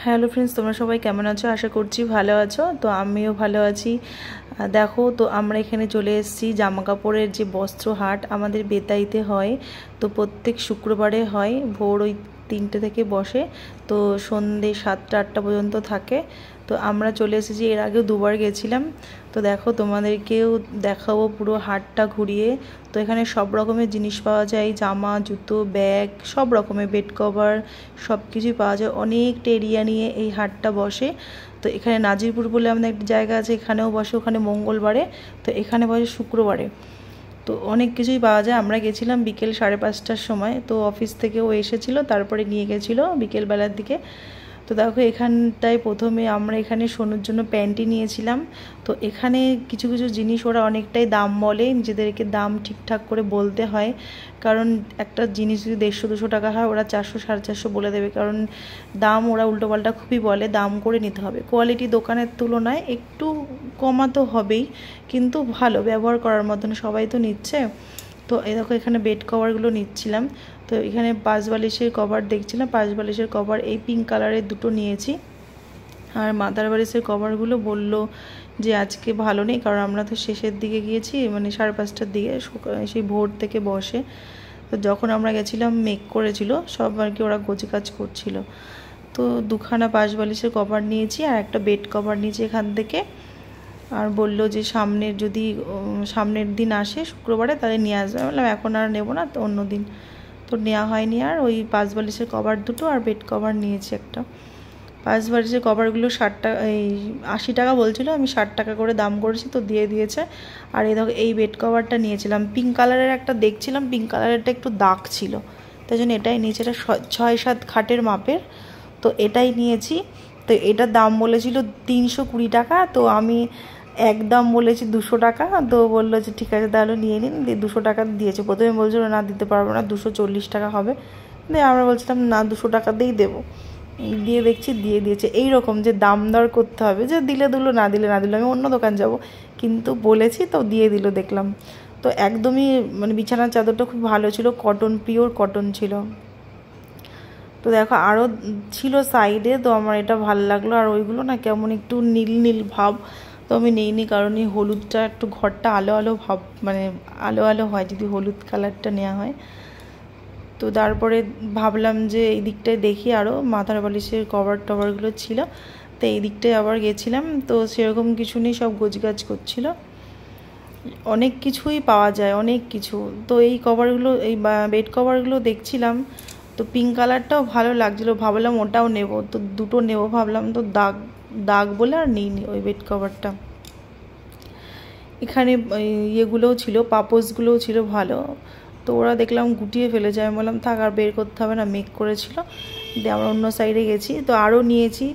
Hello friends, তোমরা সবাই কেমন আছো? আশা করছি ভালো আছো। তো আমিও ভালো আছি। দেখো, তো আমরা এখানে চলে এসেছি জামা কাপড়ের যে বস্ত্র হাট আমাদের বেতাইতে হয়। তো প্রত্যেক শুক্রবারে হয়, ভোর ওই 3টে থেকে বসে, তো সন্ধ্যে 7টা-8টা পর্যন্ত থাকে। তো আমরা চলে এসেছি, এর আগেও দুবার গেছিলাম। তো দেখো, তোমাদেরকেও দেখাবো পুরো হাটটা ঘুরিয়ে। তো এখানে সব রকমের জিনিস পাওয়া যায়, জামা, জুতো, ব্যাগ, সব রকমের বেড কভার, সব কিছুই পাওয়া যায়। অনেকটা এরিয়া নিয়ে এই হাটটা বসে। তো এখানে নাজিরপুর বলে আমাদের একটা জায়গা আছে, এখানেও বসে, ওখানে মঙ্গলবারে। তো এখানে বসে শুক্রবারে। তো অনেক কিছুই পাওয়া যায়। আমরা গেছিলাম বিকেল 5:30টার সময়। তো অফিস থেকে ও এসেছিলো, তারপরে নিয়ে গেছিলো বিকেলবেলার দিকে। তো দেখো, এখানটায় প্রথমে আমরা এখানে সোনুর জন্য প্যান্টি নিয়েছিলাম। তো এখানে কিছু কিছু জিনিস ওরা অনেকটাই দাম বলে, নিজেদেরকে দাম ঠিকঠাক করে বলতে হয়। কারণ একটা জিনিস যদি 150-200 টাকা হয়, ওরা 400-450 বলে দেবে। কারণ দাম ওরা উল্টোপাল্টা খুবই বলে, দাম করে নিতে হবে। কোয়ালিটি দোকানের তুলনায় একটু কমাতে হবেই, কিন্তু ভালো ব্যবহার করার মতন, সবাই তো নিচ্ছে। তো এই দেখো, এখানে বেড কভারগুলো নিচ্ছিলাম। তো এখানে 5 বালিশের কভার দেখছিলাম। 5 বালিশের কভার এই পিঙ্ক কালারের দুটো নিয়েছি। আর মাদার বালিশের কভারগুলো বললো যে আজকে ভালো নেই, কারণ আমরা তো শেষের দিকে গিয়েছি, মানে 5:30টার দিকে, সেই ভোর থেকে বসে। তো যখন আমরা গেছিলাম মেঘ করেছিল, সব আর কি ওরা গোছগাছ করছিল। তো 2খানা 5 বালিশের কভার নিয়েছি, আর একটা বেড কভার নিয়েছি এখান থেকে। আর বলল যে সামনের দিন আসে শুক্রবারে, তাহলে নিয়ে আসবে। বললাম এখন আর নেবো না, তো অন্য দিন। তো নেওয়া হয়নি। আর ওই 5 বালিশের কভার দুটো আর বেড কভার নিয়েছি একটা। 5 বালিশের কভারগুলো 80 টাকা বলছিল, আমি 60 টাকা করে দাম করেছি, তো দিয়ে দিয়েছে। আর এই দেখো, এই বেড কভারটা নিয়েছিলাম পিঙ্ক কালারের একটা, দেখছিলাম পিঙ্ক কালারেরটা একটু দাগ ছিল, তাই জন্য এটাই নিয়েছি। এটা 6-7 খাটের মাপের, তো এটাই নিয়েছি। তো এটার দাম বলেছিল 320 টাকা, তো আমি একদম বলেছি 200 টাকা। তো বললো যে ঠিক আছে তাহলে নিয়ে নিন, দিয়ে 200 টাকা দিয়েছে। প্রথমে বলছিল না দিতে পারবো না, 240 টাকা হবে। দিয়ে আমরা বলছিলাম না, 200 টাকাতেই দেবো। দিয়ে দেখছি দিয়ে দিয়েছে। এইরকম যে দাম দর করতে হবে, যে দিলে দিল, না দিলে না দিল, আমি অন্য দোকান যাব, কিন্তু বলেছি তো দিয়ে দিল দেখলাম। তো একদমই মানে বিছানার চাদরটা খুব ভালো ছিল, কটন, পিওর কটন ছিল। তো দেখো আরও ছিল সাইডে, তো আমার এটা ভালো লাগলো। আর ওইগুলো না কেমন একটু নীল নীল ভাব, তো আমি নিইনি, কারণ এই হলুদটা একটু ঘরটা আলো আলো ভাব, মানে আলো আলো হয় যদি হলুদ কালারটা নেওয়া হয়। তো তারপরে ভাবলাম যে এই দিকটায় দেখি, আরও মাথার বালিশের কভার টভারগুলো ছিল, তো এই দিকটায় আবার গেছিলাম। তো সেরকম কিছু নেই, সব গোছগাছ করছিল। অনেক কিছুই পাওয়া যায়, অনেক কিছু। তো এই কভারগুলো, এই বেড কভারগুলো দেখছিলাম, তো পিঙ্ক কালারটাও ভালো লাগছিলো, ভাবলাম ওটাও নেব। তো দুটো নেব ভাবলাম, তো দাগ দাগ বলে আর নিইনি ওই বেড কভারটা। এখানে ইয়েগুলোও ছিল, পাপোশগুলোও ছিল ভালো। তো ওরা দেখলাম গুটিয়ে ফেলে যায়, আমি বললাম থাক, আর বের করতে হবে না, মেক করেছিল। দিয়ে আমরা অন্য সাইডে গেছি, তো আরও নিয়েছি।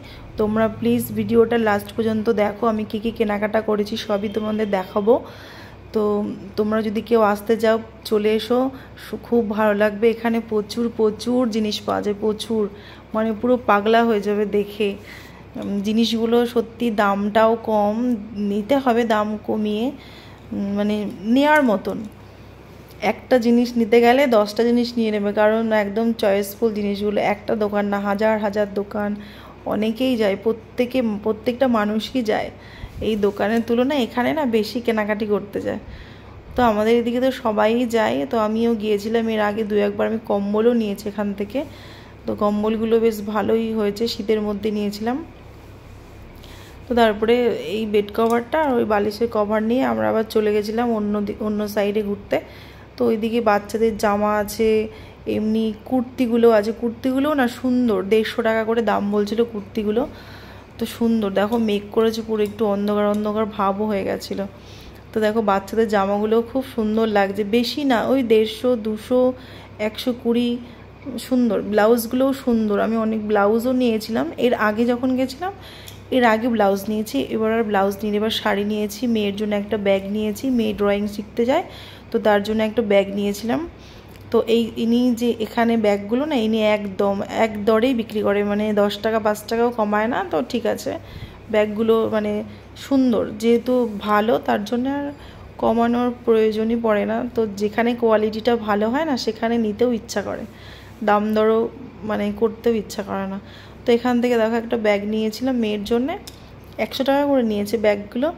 তোমরা প্লিজ ভিডিওটা লাস্ট পর্যন্ত দেখো, আমি কী কী কেনাকাটা করেছি সবই তোমাদের দেখাবো। তো তোমরা যদি কেউ আসতে যাও, চলে এসো, খুব ভালো লাগবে। এখানে প্রচুর প্রচুর জিনিস পাওয়া যায়, প্রচুর, মানে পুরো পাগলা হয়ে যাবে দেখে। জিনিসগুলো সত্যি দামটাও কম, নিতে হবে দাম কমিয়ে, মানে নেওয়ার মতন। একটা জিনিস নিতে গেলে 10টা জিনিস নিয়ে নেবে, কারণ একদম চয়েসফুল জিনিসগুলো। একটা দোকান না, হাজার হাজার দোকান, অনেকেই যায়, প্রত্যেকটা মানুষই যায়। এই দোকানের তুলনায় এখানে না বেশি কেনাকাটি করতে যায়। তো আমাদের এদিকে তো সবাই যায়, তো আমিও গিয়েছিলাম এর আগে 2-1 বার। আমি কম্বলও নিয়েছি এখান থেকে, তো কম্বলগুলো বেশ ভালোই হয়েছে, শীতের মধ্যে নিয়েছিলাম। তো তারপরে এই বেড কভারটা আর ওই বালিশের কভার নিয়ে আমরা আবার চলে গেছিলাম অন্য সাইডে ঘুরতে। তো ওইদিকে বাচ্চাদের জামা আছে, এমনি কুর্তিগুলো আছে। কুর্তিগুলোও না সুন্দর, 150 টাকা করে দাম বলছিল কুর্তিগুলো। তো সুন্দর, দেখো মেক করেছে পুরো, একটু অন্ধকার অন্ধকার ভাবও হয়ে গেছিলো। তো দেখো বাচ্চাদের জামাগুলোও খুব সুন্দর লাগছে, বেশি না, ওই 150, 200, 120, সুন্দর। ব্লাউজগুলোও সুন্দর, আমি অনেক ব্লাউজও নিয়েছিলাম এর আগে যখন গেছিলাম। এর আগে ব্লাউজ নিয়েছি, এবার আর ব্লাউজ নিয়ে, এবার শাড়ি নিয়েছি। মেয়ের জন্য একটা ব্যাগ নিয়েছি, মেয়ে ড্রয়িং শিখতে যায়, তো তার জন্য একটা ব্যাগ নিয়েছিলাম। তো ইনি যে এখানে ব্যাগগুলো না, ইনি একদম এক দরেই বিক্রি করে, মানে 10 টাকা 5 টাকাও কমায় না। তো ঠিক আছে, ব্যাগগুলো মানে সুন্দর, যেহেতু ভালো, তার জন্য আর কমানোর প্রয়োজনই পড়ে না। তো যেখানে কোয়ালিটিটা ভালো হয় না, সেখানে নিতেও ইচ্ছা করে, দাম দরও মানে করতেও ইচ্ছা করে না। তো এখান থেকে দেখো একটা ব্যাগ নিয়েছিলাম মেয়ের জন্যে, 100 টাকা করে নিয়েছে ব্যাগগুলো।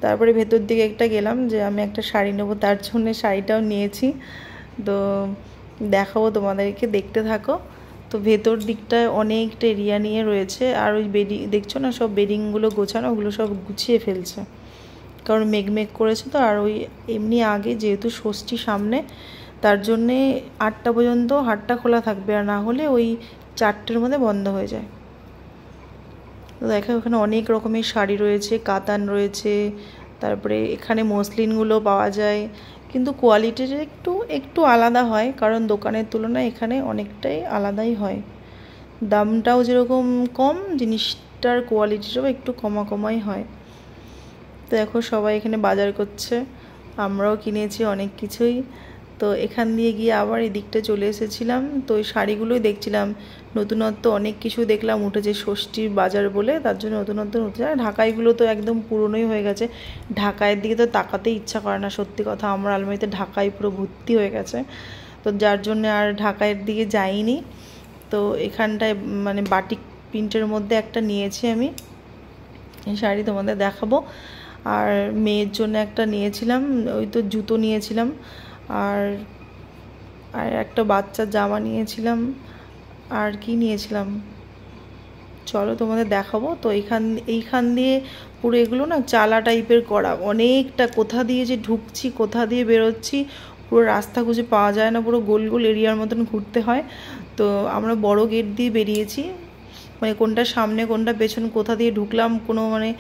তারপরে ভেতর দিকে একটা গেলাম যে আমি একটা শাড়ি নেবো, তার জন্য শাড়িটাও নিয়েছি। তো দেখাবো তোমাদেরকে, দেখতে থাকো। তো ভেতর দিকটায় অনেকটা এরিয়া নিয়ে রয়েছে, আর ওই বেডিং দেখছো না, সব বেডিংগুলো গোছানো, ওগুলো সব গুছিয়ে ফেলছে, কারণ মেঘ করেছে তো। আর ওই এমনি আগে যেহেতু ষষ্ঠী সামনে, তার জন্যে 8টা পর্যন্ত হাটটা খোলা থাকবে, আর না হলে ওই 4টের মধ্যে বন্ধ হয়ে যায়। তো দেখো ওখানে অনেক রকমের শাড়ি রয়েছে, কাতান রয়েছে, তারপরে এখানে মসলিনগুলো পাওয়া যায়, কিন্তু কোয়ালিটিটা একটু আলাদা হয়, কারণ দোকানের তুলনায় এখানে অনেকটাই আলাদাই হয়। দামটাও যেরকম কম, জিনিসটার কোয়ালিটিটাও একটু কমাই হয়। তো দেখো সবাই এখানে বাজার করছে, আমরাও কিনেছি অনেক কিছুই। তো এখান দিয়ে গিয়ে আবার এই দিকটা চলে এসেছিলাম। তো ওই শাড়িগুলোই দেখছিলাম, নতুনত্ব অনেক কিছু দেখলাম উঠেছে ষষ্ঠীর বাজার বলে, তার জন্য নতুনত্ব উঠেছে। আর ঢাকাইগুলো তো একদম পুরনোই হয়ে গেছে, ঢাকাইয়ের দিকে তো তাকাতেই ইচ্ছা করে না সত্যি কথা। আমার আলমারিতে ঢাকাই পুরো ভর্তি হয়ে গেছে, তো যার জন্য আর ঢাকাইয়ের দিকে যাইনি। তো এখানটায় মানে বাটিক প্রিন্টের মধ্যে একটা নিয়েছি আমি, এই শাড়ি তোমাদের দেখাবো। আর মেয়ের জন্য একটা নিয়েছিলাম, ওই তো জুতো নিয়েছিলাম, আর একটা বাচ্চার জামা নিয়েছিলাম, আর কি নিয়েছিলাম চলো তোমাদের দেখাবো। তো এইখান দিয়ে পুরো এগুলো না চালা টাইপের করা, অনেকটা কোথা দিয়ে যে ঢুকছি কোথা দিয়ে বেরোচ্ছি পুরো রাস্তা খুঁজে পাওয়া যায় না, পুরো গোল গোল এরিয়ার মতন ঘুরতে হয়। তো আমরা বড় গেট দিয়ে বেরিয়েছি, মানে কোনটা সামনে কোনটা পেছন কোথা দিয়ে ঢুকলাম কোনো মানে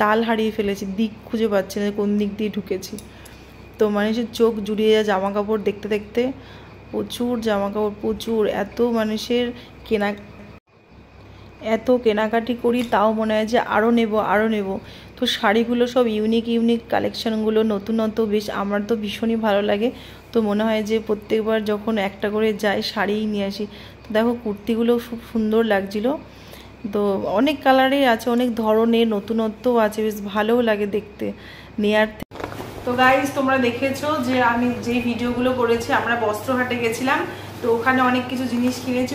তাল হারিয়ে ফেলেছি, দিক খুঁজে পাচ্ছি না কোন দিক দিয়ে ঢুকেছি। তো মানুষের চোখ জুড়িয়ে যায় জামা কাপড় দেখতে দেখতে, প্রচুর জামা কাপড়, প্রচুর, এত মানুষের এত কেনাকাটি করি, তাও মনে হয় যে আরও নেব। তো শাড়িগুলো সব ইউনিক কালেকশানগুলো, নতুনত্ব, বেশ আমার তো ভীষণই ভালো লাগে। তো মনে হয় যে প্রত্যেকবার যখন একটা করে যাই শাড়িই নিয়ে আসি। তো দেখো কুর্তিগুলো খুব সুন্দর লাগছিলো, তো অনেক কালারের আছে, অনেক ধরনের নতুনত্বও আছে, বেশ ভালোও লাগে দেখতে নেয়ার। তো গাইজ তোমরা দেখেছো যে আমি যে ভিডিওগুলো করেছি, আমরা বস্ত্রহাটে গেছিলাম, তো ওখানে অনেক কিছু জিনিস কিনেছি,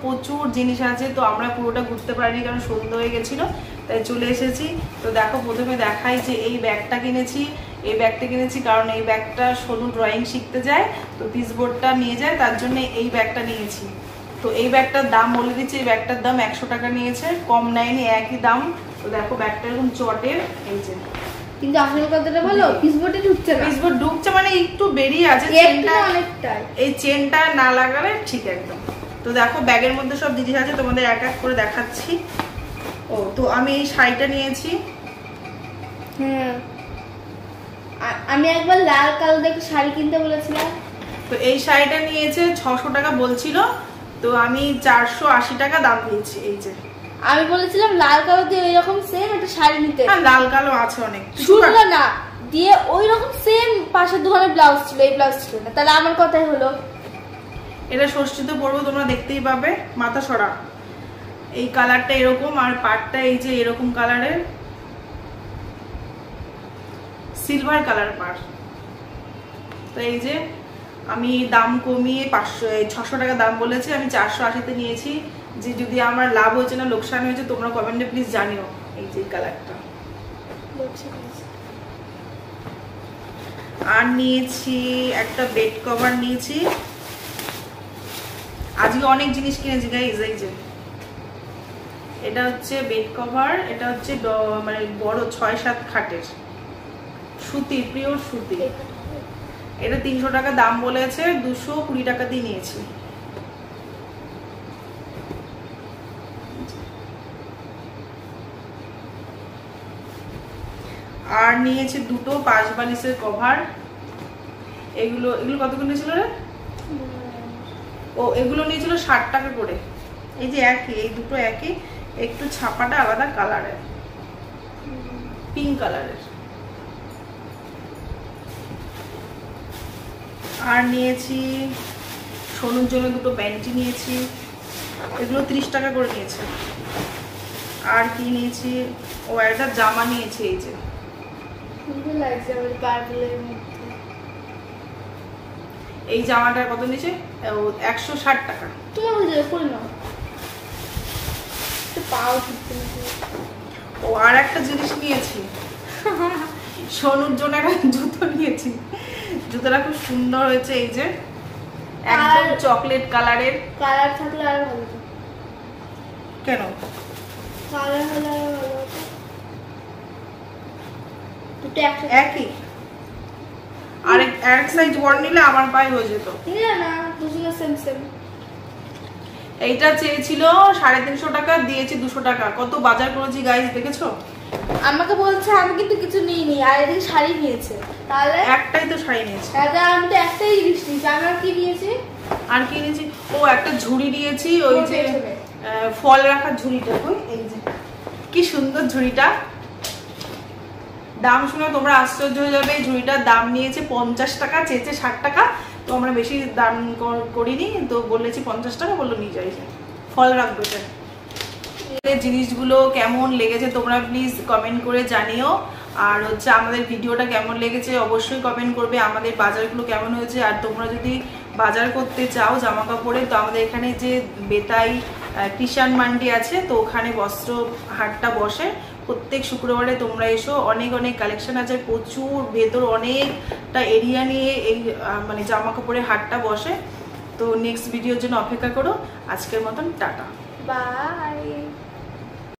প্রচুর জিনিস আছে। তো আমরা পুরোটা ঘুরতে পারিনি কারণ সন্ধ্যা হয়ে গেছিলো, তাই চলে এসেছি। তো দেখো প্রথমে দেখাই যে এই ব্যাগটা কিনেছি, কারণ এই ব্যাগটা সোনু ড্রয়িং শিখতে যায়, তো পিসবোর্ডটা নিয়ে যায়, তার জন্য এই ব্যাগটা নিয়েছি। তো এই ব্যাগটার দাম বলে দিচ্ছি, এই ব্যাগটার দাম 100 টাকা নিয়েছে, কম নেয়নি, একই দাম। তো দেখো ব্যাগটা এরকম চটের, এই যে, কিন্তু আসল কথাটা বলো, পিসবোর্ডে ঢুকছে না, পিসবোর্ড ঢুকছে মানে একটু বেরিয়ে আছে, চেনটা অনেকটাই, এই চেনটা না লাগালে ঠিক একদম। তো দেখো ব্যাগের মধ্যে সব জিনিস আছে, তোমাদের এক এক করে দেখাচ্ছি। ও তো আমি এই শাড়িটা নিয়েছি, হ্যাঁ আমি একবার লাল কালো দেখে শাড়ি কিনতে বলেছিলাম, তো এই শাড়িটা নিয়েছে 600 টাকা বলছিল, তো আমি 480 টাকা দাম দিয়েছি। এই যে আমি বলেছিলাম লাল কালো দিয়ে এরকম সেম একটা শাড়ি নিতে, হ্যাঁ লাল কালো আছে অনেক, শুনলো না দিয়ে ওই রকম সেম পাশের দোকানে ব্লাউজ ছিল, এই ব্লাউজ ছিল না, তাহলে আমার কথাই হলো। এটা ষষ্ঠীতে পরবো, তোমরা দেখতেই পাবে, মাথা সরা। এই কালারটা এরকম, আর পাটটা এই যে এরকম কালারের, সিলভার কালার পাট। তো এই যে আমি দাম কমিয়ে 600 টাকা দাম বলেছি, আমি 480-তে নিয়েছি। যে যদি আমার লাভ হয়েছে না লোকসান হয়েছে তোমরা কমেন্টে প্লিজ জানিও। এই যে কালারটা, আর নিয়েছি একটা বেড কভার নিয়েছি। আজকে অনেক জিনিস কিনেছি গাইজ। এই যে এটা হচ্ছে বেড কভার, এটা হচ্ছে মানে বড় 6-7 খাটের, সুতি, পিওর সুতি। এটা 300 টাকা দাম বলেছে, 220 টাকা দিয়ে নিয়েছি। আর নিয়েছি দুটো 5 বালিশের কভার। এগুলো কত করে নিয়েছিল রে? ও এগুলো নিয়েছিল 60 টাকা করে। এই যে একই, এই দুটো একই, একটু ছাপাটা আলাদা কালারের, পিঙ্ক কালারের। আর নিয়েছি সোনুর জন্য দুটো প্যান্টি নিয়েছি, এগুলো 30 টাকা করে নিয়েছে। আর কি নিয়েছি, ও একটা জামা নিয়েছি, এই যে এই জামাটার কত নিয়েছে, 160 টাকা। পাও ঢুকতে ও আর একটা জিনিস নিয়েছি, সোনুর জন্য একটা জুতো নিয়েছি। জুতোটা খুব সুন্দর হয়েছে, এই যে একদম চকলেট কালারের। কালার থাকলে আর ভালো হতো। কেন কালার হলে আর ভালো হতো। দুটো একই, আর এক সাইজ বড় নিলে আমার পায়ে হয়ে যেত। না দুজনে সেম সেম। এইটা চেয়েছিল 350 টাকা, দিয়েছি 200 টাকা। কত বাজার করেছি গাইস, দেখেছো? আমাকে বলছে আমি কিন্তু কিছু নিইনি, আর এদিকে শাড়ি নিয়েছে। তাহলে একটাই তো শাড়ি নিয়েছি। আমি তো একটাই জিনিস নিয়েছি। আমি আর কি নিয়েছি? আর কি নিয়েছি? ও একটা ঝুড়ি নিয়েছি, ওই যে ফল রাখার ঝুড়িটা। এই যে কি সুন্দর ঝুড়িটা, দাম শুনে তোমরা আশ্চর্য হয়ে যাবে। এই ঝুড়িটার দাম নিয়েছে 50 টাকা, চেয়েছে 60 টাকা। তো আমরা বেশি দাম করিনি, তো বলেছি 50 টাকা, বললো নিয়ে যাই, ফল রাখবে। জিনিসগুলো কেমন লেগেছে তোমরা প্লিজ কমেন্ট করে জানিও। আর হচ্ছে আমাদের ভিডিওটা কেমন লেগেছে অবশ্যই কমেন্ট করবে। আমাদের বাজারগুলো কেমন হয়েছে, আর তোমরা যদি বাজার করতে চাও জামা কাপড়ে, তো আমাদের এখানে যে বেতাই কিষান মান্ডি আছে, তো ওখানে বস্ত্র হাটটা বসে প্রত্যেক শুক্রবারে। তোমরা এসো, অনেক অনেক কালেকশন আছে, প্রচুর ভেতর অনেকটা এরিয়া নিয়ে এই মানে জামা কাপড়ের হাটটা বসে। তো নেক্সট ভিডিওর জন্য অপেক্ষা করো। আজকের মতন টাটা, বাই।